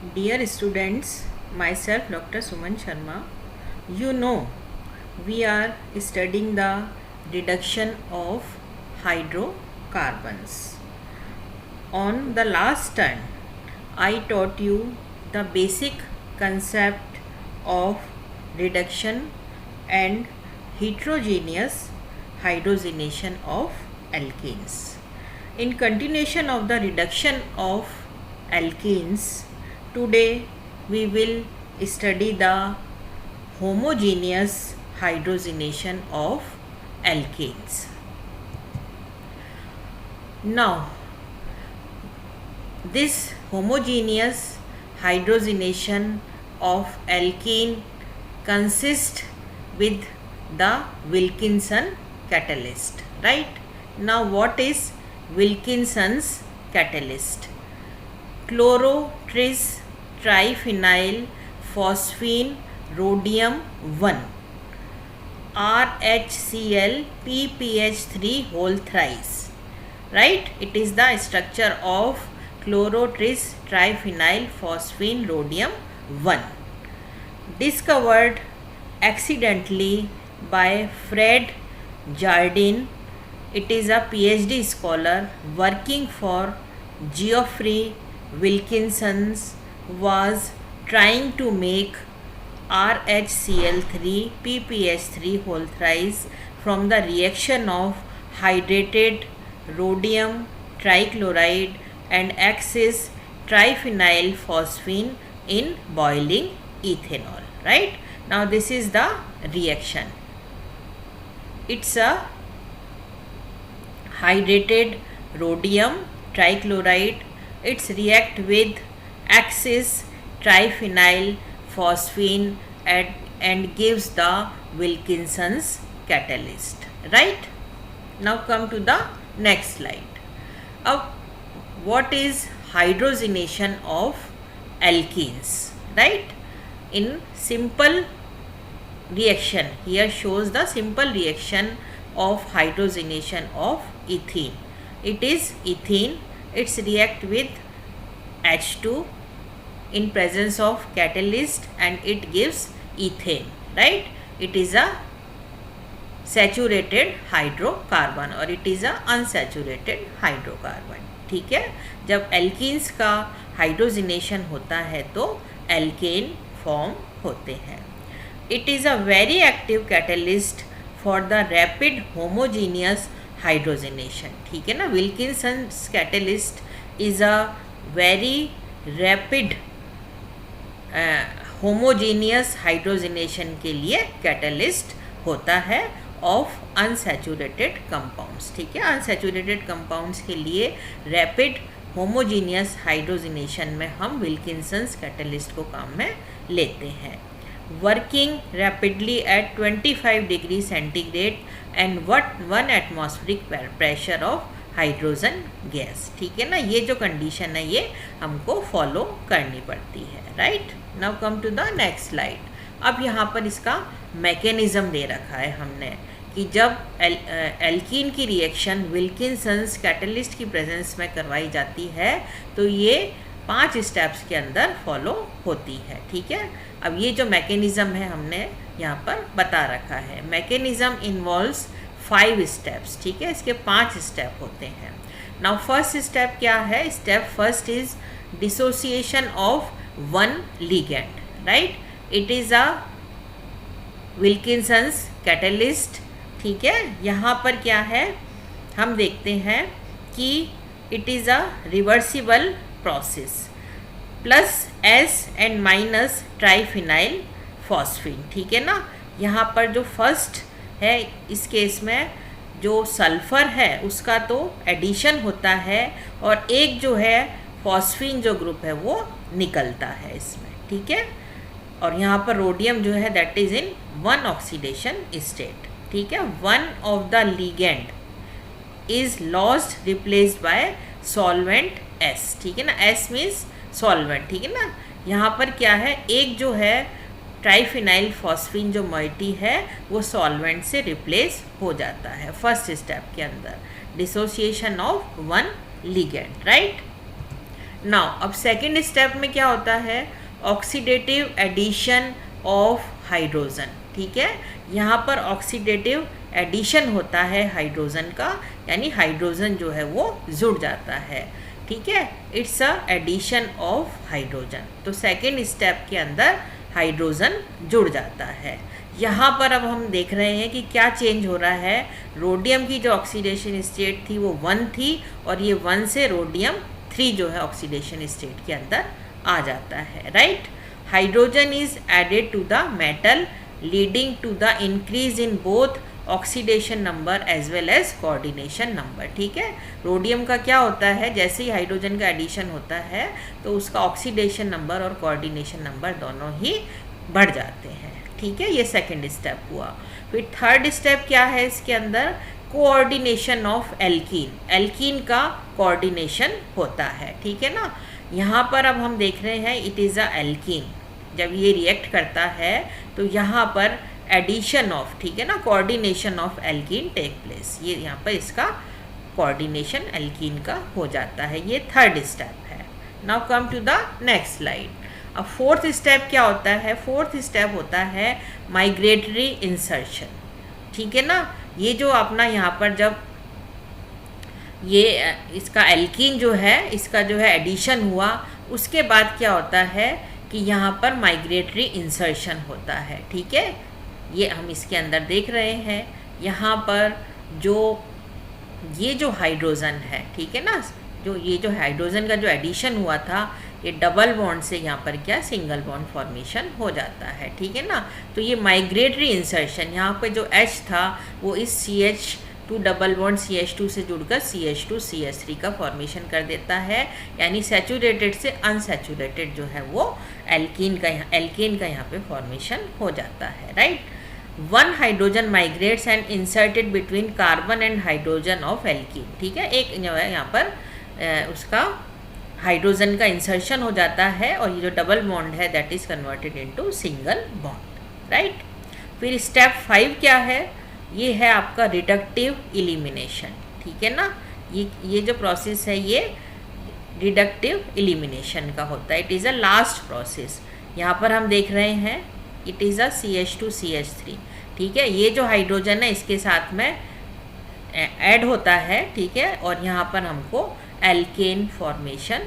Dear students, myself Dr. Suman Sharma. You know, we are studying the reduction of hydrocarbons. On the last turn, I taught you the basic concept of reduction and heterogeneous hydrogenation of alkanes. In continuation of the reduction of alkanes, today we will study the homogeneous hydrogenation of alkanes. Now, this homogeneous hydrogenation of alkane consists with the Wilkinson catalyst, right? Now, what is Wilkinson's catalyst? Chlorotris triphenyl phosphine rhodium 1 RHCl PPH3 whole thrice, right? It is the structure of chlorotris triphenyl phosphine rhodium 1, discovered accidentally by Fred Jardine. It is a PhD scholar working for Geoffrey Wilkinson, was trying to make RHCl3 PPH3 whole thrice from the reaction of hydrated rhodium trichloride and excess triphenyl phosphine in boiling ethanol, right? Now this is the reaction. It's a hydrated rhodium trichloride. It's react with excess triphenyl phosphine and gives the Wilkinson's catalyst, right? Now come to the next slide. What is hydrogenation of alkenes, right? In simple reaction, here shows the simple reaction of hydrogenation of ethene. It is ethene, it's react with H2 in presence of catalyst and it gives ethane, right? It is a saturated hydrocarbon और it is a unsaturated hydrocarbon, ठीक है। जब alkenes का hydrogenation होता है तो alkene form होते हैं। It is a very active catalyst for the rapid homogeneous hydrogenation, ठीक है ना। Wilkinson's catalyst is a very rapid homogeneous hydrogenation के लिए कैटलिस्ट होता है ऑफ अनसैचुरेटेड कंपाउंड्स, ठीक है। अनसैचुरेटेड कंपाउंड्स के लिए रैपिड होमोजीनियस हाइड्रोजिनेशन में हम विल्किंसन्स कैटलिस्ट को काम में लेते हैं। Working rapidly at 25 degree centigrade and 1 atmospheric pressure of hydrogen gas, ठीक है ना। ये जो कंडीशन है ये हमको फॉलो करनी पड़ती है, right. Now come to the next slide. अब यहाँ पर इसका मैकेनिज़्म दे रखा है हमने कि जब एल्कीन की रिएक्शन विल्किंसन्स कैटलिस्ट की प्रेजेंस में करवाई जाती है तो ये 5 स्टेप्स के अंदर फॉलो होती है, ठीक है। अब ये जो मैकेनिज़्म है हमने यहाँ पर बता रखा है। मैकेनिज़्म इन्वॉल्व्स 5 स्टेप्स, ठीक है। इसके 5 स्टेप होते हैं। नाउ फर्स्ट स्टेप क्या है? Step first is dissociation of one ligand, right. It is a Wilkinson's catalyst, ठीक है। यहाँ पर क्या है हम देखते हैं कि it is a reversible process, plus S and minus triphenyl phosphine, ठीक है ना। यहाँ पर जो फर्स्ट है इस केस में जो सल्फ़र है उसका तो एडिशन होता है और एक जो है फॉस्फीन जो ग्रुप है वो निकलता है इसमें, ठीक है। और यहाँ पर रोडियम जो है that is in 1 oxidation state, ठीक है। 1 of the ligand is lost replaced by solvent S, ठीक है ना। एस मीन्स सॉल्वेंट, ठीक है ना। यहाँ पर क्या है एक जो है ट्राइफिनाइल फॉस्फीन जो मॉइटी है वो सॉल्वेंट से रिप्लेस हो जाता है फर्स्ट स्टेप के अंदर, dissociation of one ligand, right. Now अब सेकेंड स्टेप में क्या होता है, ऑक्सीडेटिव एडिशन ऑफ हाइड्रोजन। ठीक है, यहाँ पर ऑक्सीडेटिव एडिशन होता है हाइड्रोजन का, यानी हाइड्रोजन जो है वो जुड़ जाता है। ठीक है, it's a addition of hydrogen. तो सेकेंड स्टेप के अंदर हाइड्रोजन जुड़ जाता है। यहाँ पर अब हम देख रहे हैं कि क्या चेंज हो रहा है। रोडियम की जो ऑक्सीडेशन स्टेट थी वो 1 थी, और ये 1 से रोडियम 3 जो है ऑक्सीडेशन स्टेट के अंदर आ जाता है। Right, hydrogen is added to the metal leading to the increase in both oxidation number as well as coordination number. ठीक है, रोडियम का क्या होता है, जैसे ही हाइड्रोजन का एडिशन होता है तो उसका ऑक्सीडेशन नंबर और कोऑर्डिनेशन नंबर दोनों ही बढ़ जाते हैं। ठीक है, ये सेकंड स्टेप हुआ। फिर थर्ड स्टेप क्या है इसके अंदर, कोऑर्डिनेशन ऑफ एल्कीन। एल्कीन का कोऑर्डिनेशन होता है। ठीक है ना, यहाँ पर अब हम देख रहे हैं इट इज़ अ एल्कीन। जब ये रिएक्ट करता है तो यहाँ पर एडिशन ऑफ, ठीक है ना, coordination of alkene take place. ये यहाँ पर इसका कोऑर्डिनेशन एल्कीन का हो जाता है। ये थर्ड स्टेप है। Now come to the next slide. अब फोर्थ स्टेप क्या होता है, फोर्थ स्टेप होता है माइग्रेटरी इंसर्शन। ठीक है ना, ये जो अपना यहाँ पर जब ये इसका एल्कीन जो है, इसका जो है एडिशन हुआ, उसके बाद क्या होता है कि यहाँ पर माइग्रेटरी इंसर्शन होता है। ठीक है, ये हम इसके अंदर देख रहे हैं। यहाँ पर ये जो हाइड्रोजन है, ठीक है ना, जो ये जो हाइड्रोजन का जो एडिशन हुआ था, ये डबल बॉन्ड से यहाँ पर क्या सिंगल बॉन्ड फॉर्मेशन हो जाता है। ठीक है ना, तो ये माइग्रेटरी इंसर्शन, यहाँ पे जो H था वो इस CH2 डबल बॉन्ड CH2 से जुड़कर CH2 CH3 का फॉर्मेशन कर देता है, यानी सैचुरेटेड से अनसैचुरेटेड जो है वो एल्कीन का यहाँ पे फॉर्मेशन हो जाता है। Right, 1 hydrogen migrates and inserted between carbon and hydrogen of alkene. ठीक है, एक जो है यहाँ पर उसका हाइड्रोजन का इंसर्शन हो जाता है, और ये जो डबल बॉन्ड है that is converted into single bond. Right, फिर स्टेप 5 क्या है, ये है आपका रिडक्टिव इलिमिनेशन। ठीक है ना, ये जो प्रोसेस है ये रिडक्टिव इलिमिनेशन का होता है। It is a last process. यहाँ पर हम देख रहे हैं it is a CH2 CH3। ठीक है, ये जो हाइड्रोजन है इसके साथ में ऐड होता है। ठीक है, और यहाँ पर हमको एल्केन फॉर्मेशन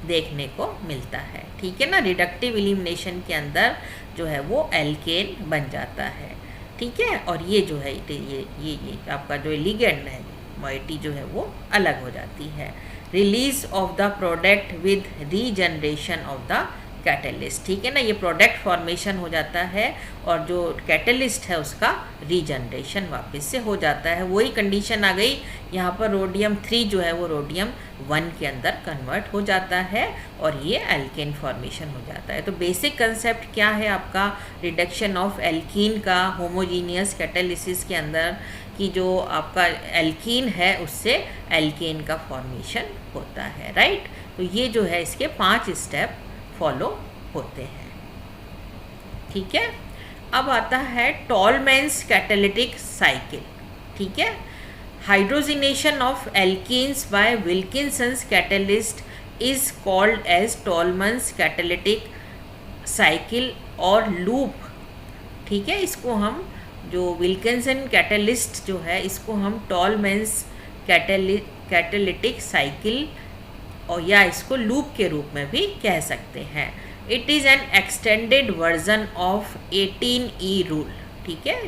देखने को मिलता है। ठीक है ना, रिडक्टिव इलिमिनेशन के अंदर जो है वो एल्केन बन जाता है। ठीक है, और ये जो है ये आपका जो लिगेंड है मोइटी जो है वो अलग हो जाती है। Release of the product with regeneration of the catalyst. ठीक है ना, ये प्रोडक्ट फॉर्मेशन हो जाता है, और जो कैटलिस्ट है उसका रीजनरेशन वापस से हो जाता है। वही कंडीशन आ गई, यहाँ पर रोडियम 3 जो है वो रोडियम 1 के अंदर कन्वर्ट हो जाता है, और ये एल्केन फॉर्मेशन हो जाता है। तो बेसिक कंसेप्ट क्या है आपका, रिडक्शन ऑफ एल्कीन का होमोजीनियस कैटालिसिस के अंदर, कि जो आपका एल्कीन है उससे एल्केन का फॉर्मेशन होता है। राइट, तो ये जो है इसके 5 स्टेप फॉलो होते हैं। ठीक है, अब आता है टॉलमैन्स कैटालिटिक साइकिल। ठीक है, hydrogenation of alkenes by Wilkinson's catalyst is called as Tolman's catalytic cycle और लूप। ठीक है, इसको हम जो विल्किंसन कैटलिस्ट जो है इसको हम टॉलमैन्स कैटालिटिक साइकिल और या इसको लूप के रूप में भी कह सकते हैं। It is an extended version of 18E rule. ठीक है,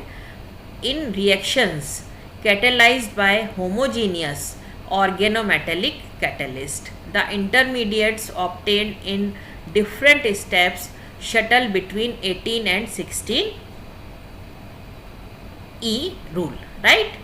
इन reactions catalyzed by homogeneous organometallic catalyst, the intermediates obtained in different steps shuttle between 18 and 16 E rule, right?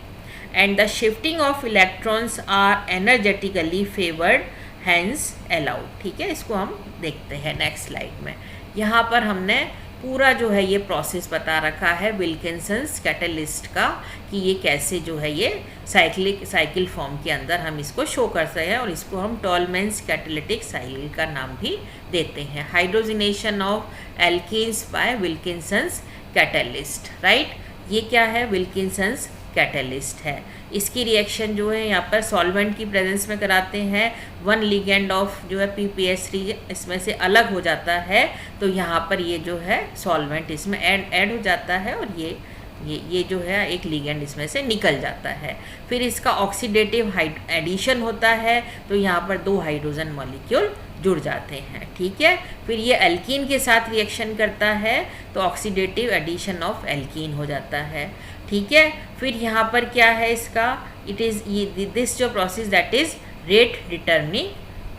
And the shifting of electrons are energetically favored, hence allowed. ठीक है, इसको हम देखते हैं next slide में। यहाँ पर हमने पूरा जो है ये प्रोसेस बता रखा है विल्किंसन्स कैटलिस्ट का, कि ये कैसे जो है ये साइकिल फॉर्म के अंदर हम इसको शो करते हैं, और इसको हम टॉलमैन्स कैटालिटिक साइकिल का नाम भी देते हैं। Hydrogenation of alkenes by Wilkinson's catalyst. Right, ये क्या है, विल्किंसन्स कैटलिस्ट है। इसकी रिएक्शन जो है यहाँ पर सॉल्वेंट की प्रेजेंस में कराते हैं, वन लिगेंड ऑफ जो है PPS3 इसमें से अलग हो जाता है, तो यहाँ पर ये जो है सॉल्वेंट इसमें ऐड हो जाता है और ये जो है एक लिगेंड इसमें से निकल जाता है। फिर इसका ऑक्सीडेटिव एडिशन होता है, तो यहाँ पर 2 हाइड्रोजन मॉलिक्यूल जुड़ जाते हैं, ठीक है। फिर ये एल्कीन के साथ रिएक्शन करता है, तो ऑक्सीडेटिव एडिशन ऑफ एल्कीन हो जाता है, ठीक है। फिर यहाँ पर क्या है इसका, इट इज़ दिस जो process that is rate determining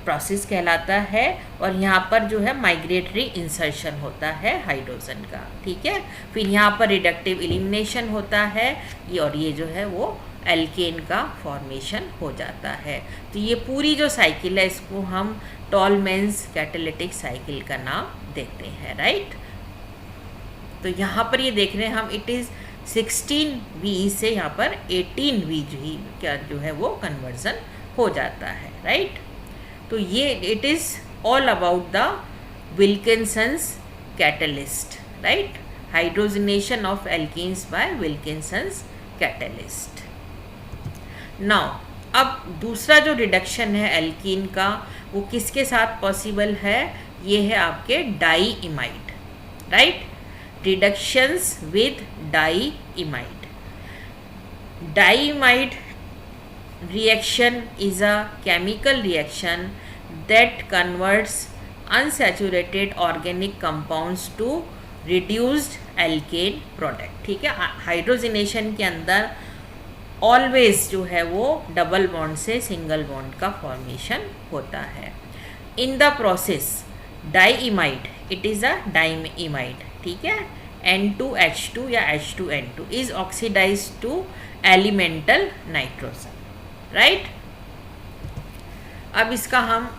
process कहलाता है, और यहाँ पर जो है माइग्रेटरी इंसर्शन होता है हाइड्रोजन का, ठीक है। फिर यहाँ पर रिडक्टिव एलिमिनेशन होता है, और ये जो है वो एल्केन का फॉर्मेशन हो जाता है। तो ये पूरी जो साइकिल है इसको हम टॉलमेंस कैटालिटिक साइकिल का नाम देते हैं, राइट। तो यहाँ पर ये देख रहे हैं हम, इट इज़ 16V से यहाँ पर 18V क्या जो है वो कन्वर्जन हो जाता है, राइट। तो ये it is all about the Wilkinson's catalyst, right, hydrogenation of alkenes by Wilkinson's catalyst. Now अब दूसरा जो रिडक्शन है एल्कीन का, वो किसके साथ पॉसिबल है, ये है आपके diimide, right, reductions with diimide. Diimide reaction is a chemical reaction that converts unsaturated organic compounds to reduced alkane product, ठीक है। हाइड्रोजनेशन के अंदर ऑलवेज जो है वो डबल बॉन्ड से सिंगल बॉन्ड का फॉर्मेशन होता है। In the process diimide, it is a diimide, ठीक है, N2H2 या H2N2 is oxidize to elemental nitrogen, right. अब इसका हम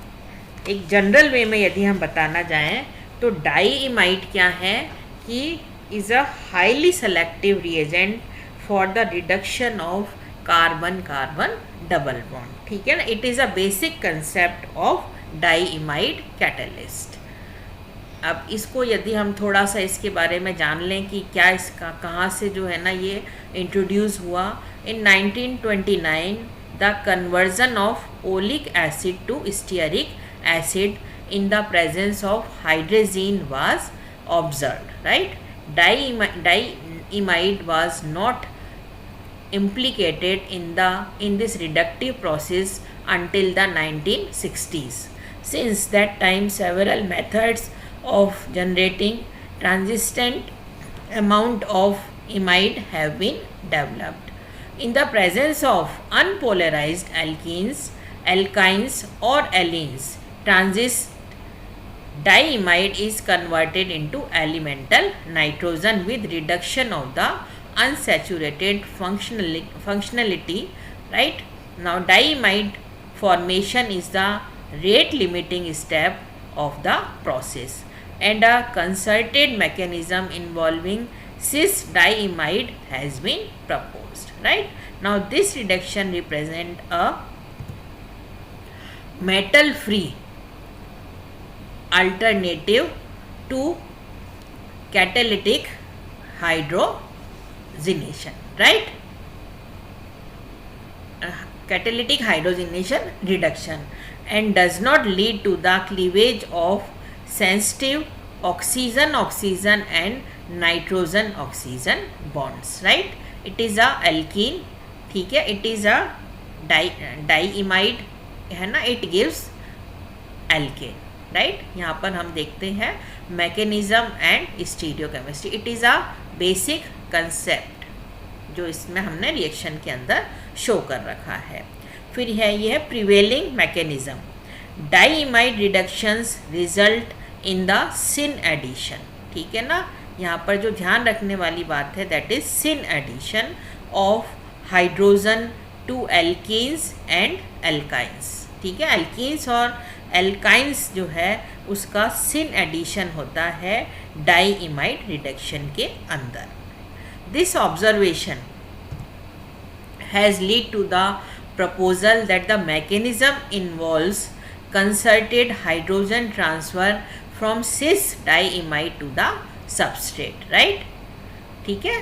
एक जनरल वे में यदि हम बताना जाएं तो डाईइमाइड क्या है कि is a highly selective reagent for the reduction of carbon carbon double bond, ठीक है ना। It is a basic concept of diimide catalyst. अब इसको यदि हम थोड़ा सा इसके बारे में जान लें कि क्या इसका कहाँ से जो है ना ये इंट्रोड्यूस हुआ। इन 1929 the conversion of oleic acid to stearic acid in the presence of hydrazine was observed, right. Diimide was not implicated in this reductive process until the 1960s. Since that time several methods of generating transistent amount of imide have been developed. In the presence of unpolarized alkenes, alkynes or allenes, transist diimide is converted into elemental nitrogen with reduction of the unsaturated functionality, right. Now diimide formation is the rate limiting step of the process, and a concerted mechanism involving cis diimide has been proposed, right. Now this reduction represent a metal free alternative to catalytic hydrogenation, right. Catalytic hydrogenation reduction, and does not lead to the cleavage of sensitive oxygen and nitrogen oxygen bonds, right. It is a alkene, ठीक है, it is a diimide है ना, it gives alkane, right. यहाँ पर हम देखते हैं mechanism and stereochemistry, it is a basic concept जो इसमें हमने रिएक्शन के अंदर शो कर रखा है। फिर है ये है prevailing mechanism, diimide reductions result in the syn addition, ठीक है ना। यहाँ पर जो ध्यान रखने वाली बात है that is syn addition of hydrogen to alkenes and alkynes, ठीक है। एल्कीन्स और एल्काइंस जो है उसका सिन एडिशन होता है डाईइमाइड रिडक्शन के अंदर। This observation has lead to the proposal that the mechanism involves concerted hydrogen transfer from cis diimide to the substrate, right, ठीक है।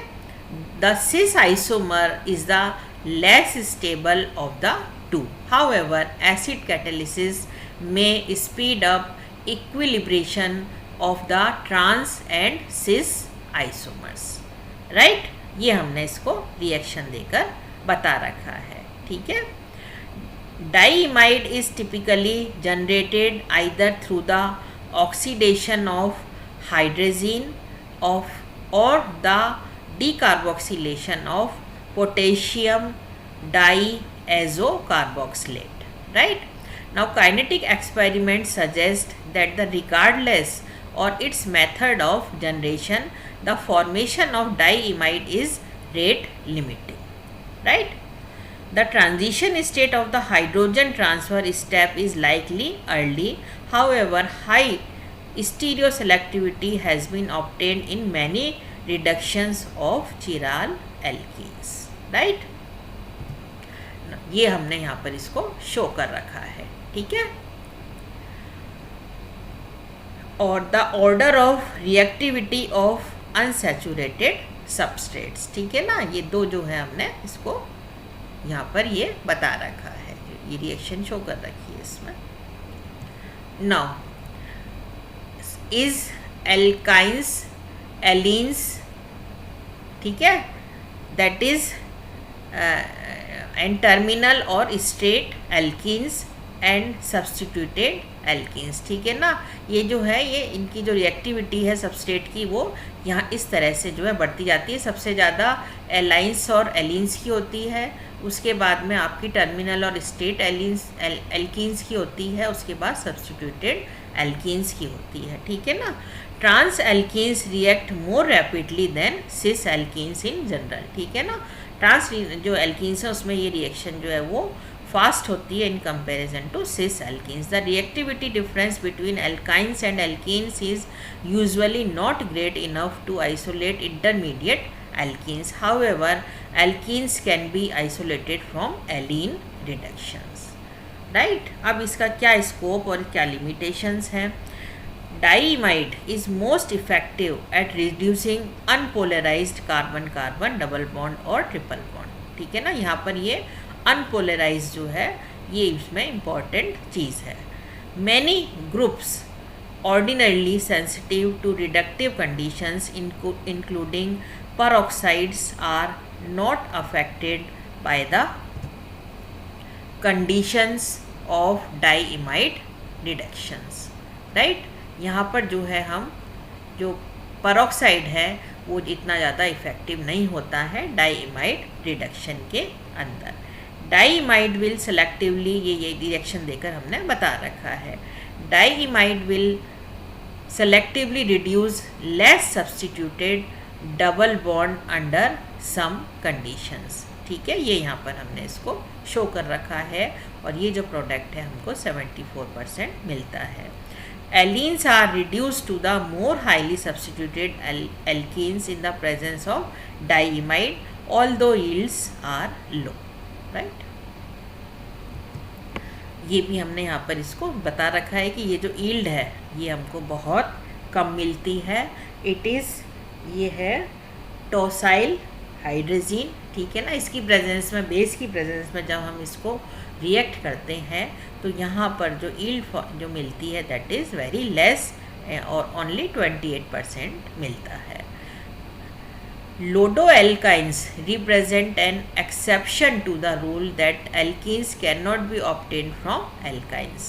The cis isomer is the less stable of the two. However, acid catalysis may speed up equilibration of the trans and cis isomers. Right? ये हमने इसको reaction देकर बता रखा है. ठीक है. Diimide is typically generated either through the oxidation of hydrazine or the decarboxylation of potassium diazocarboxylate. Right? Now, kinetic experiments suggest that regardless or its method of generation, the formation of diimide is rate limiting. Right? The transition state of the hydrogen transfer step is likely early. However, high stereoselectivity has been obtained in many reductions of chiral alkenes. Right? ये हमने यहाँ पर इसको show कर रखा है. ठीक है. और the order of reactivity of unsaturated substrates. ठीक है ना. ये दो जो है हमने इसको यहाँ पर ये बता रखा है. ये रिएक्शन शो कर रखी है इसमें. Now is alkynes alkenes. ठीक है. दैट इज एंड टर्मिनल और straight alkenes and substituted alkenes. ठीक है ना. ये जो है ये इनकी जो रिएक्टिविटी है सबस्ट्रेट की वो यहाँ इस तरह से जो है बढ़ती जाती है. सबसे ज़्यादा एलाइंस और एलीन्स की होती है. उसके बाद में आपकी टर्मिनल और स्टेट एल्कीन्स की होती है. उसके बाद सब्स्टिट्यूटेड एल्कीन्स की होती है. ठीक है ना. Trans alkenes react more rapidly than cis alkenes in general. ठीक है ना. ट्रांस जो एल्कीन्स है उसमें ये रिएक्शन जो है वो फास्ट होती है in comparison to cis alkenes. The reactivity difference between alkynes and alkenes is usually not great enough to isolate intermediate alkenes. However, alkenes can be isolated from alene reductions. Right? अब इसका क्या scope और क्या limitations हैं. Diimide is most effective at reducing unpolarized carbon-carbon double bond और triple bond. ठीक है ना. यहाँ पर ये अनपोलराइज जो है ये इसमें इम्पॉर्टेंट चीज़ है. Many groups ordinarily sensitive to reductive conditions including peroxides are not affected by the conditions of diimide reductions. Right? यहाँ पर जो है हम जो peroxide है वो इतना ज़्यादा इफ़ेक्टिव नहीं होता है डाइइमाइड रिडक्शन के अंदर. डाइइमाइड विल सेलेक्टिवली ये रिएक्शन देकर हमने बता रखा है. डाइइमाइड will selectively reduce less substituted double bond under some conditions. ठीक है. ये यहाँ पर हमने इसको शो कर रखा है और ये जो प्रोडक्ट है हमको 74% मिलता है. Alkenes are reduced to the more highly substituted alkenes in the presence of diimide, although yields are low. Right? ये भी हमने यहाँ पर इसको बता रखा है कि ये जो यील्ड है ये हमको बहुत कम मिलती है. इट इज़ ये है टोसाइल हाइड्रोजीन. ठीक है ना. इसकी प्रेजेंस में बेस की प्रेजेंस में जब हम इसको रिएक्ट करते हैं तो यहाँ पर जो यील्ड जो मिलती है दैट इज़ वेरी लेस और ओनली 28% मिलता है. Lodoalkynes represent an exception to the rule that alkenes cannot be obtained from alkynes.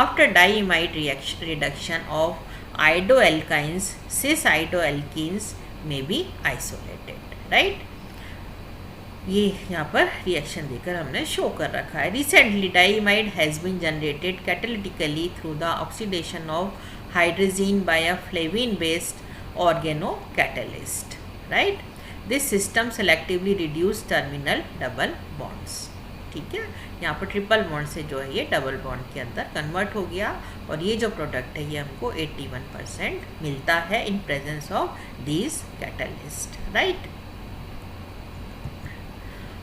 After diimide reduction of iodoalkynes, cis iodoalkenes may be isolated. Right? ये यहाँ पर reaction देकर हमने show कर रखा है. Recently, diimide has been generated catalytically through the oxidation of hydrazine by a flavine-based organocatalyst. Right? This system selectively reduce terminal double bonds. ठीक है. यहाँ पर ट्रिपल बॉन्ड से जो है ये डबल बॉन्ड के अंदर कन्वर्ट हो गया और ये जो प्रोडक्ट है ये हमको 81% मिलता है in presence of these catalyst. Right.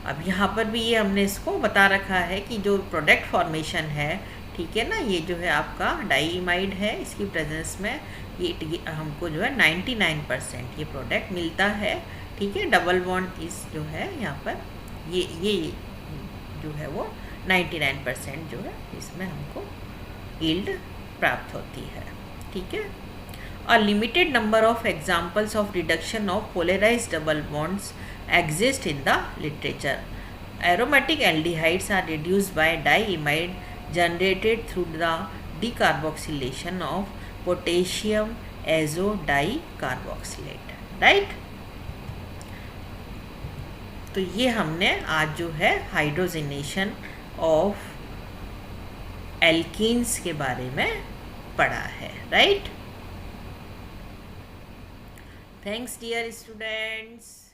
अब यहाँ पर भी ये हमने इसको बता रखा है कि जो प्रोडक्ट फॉर्मेशन है ठीक है ना. ये जो है आपका डाइइमाइड है. इसकी प्रेजेंस में ये हमको जो है 99% ये प्रोडक्ट मिलता है ठीक है, डबल बॉन्ड इस जो है यहाँ पर ये जो है वो 99% जो है इसमें हमको यील्ड प्राप्त होती है, ठीक है। A limited number of examples of reduction of polarized double bonds exist in the literature. Aromatic aldehydes are reduced by diimide generated through the decarboxylation of potassium azodicarboxylate, right? तो ये हमने आज जो है हाइड्रोजनेशन ऑफ एल्कीन्स के बारे में पढ़ा है, राइट? Thanks, dear students.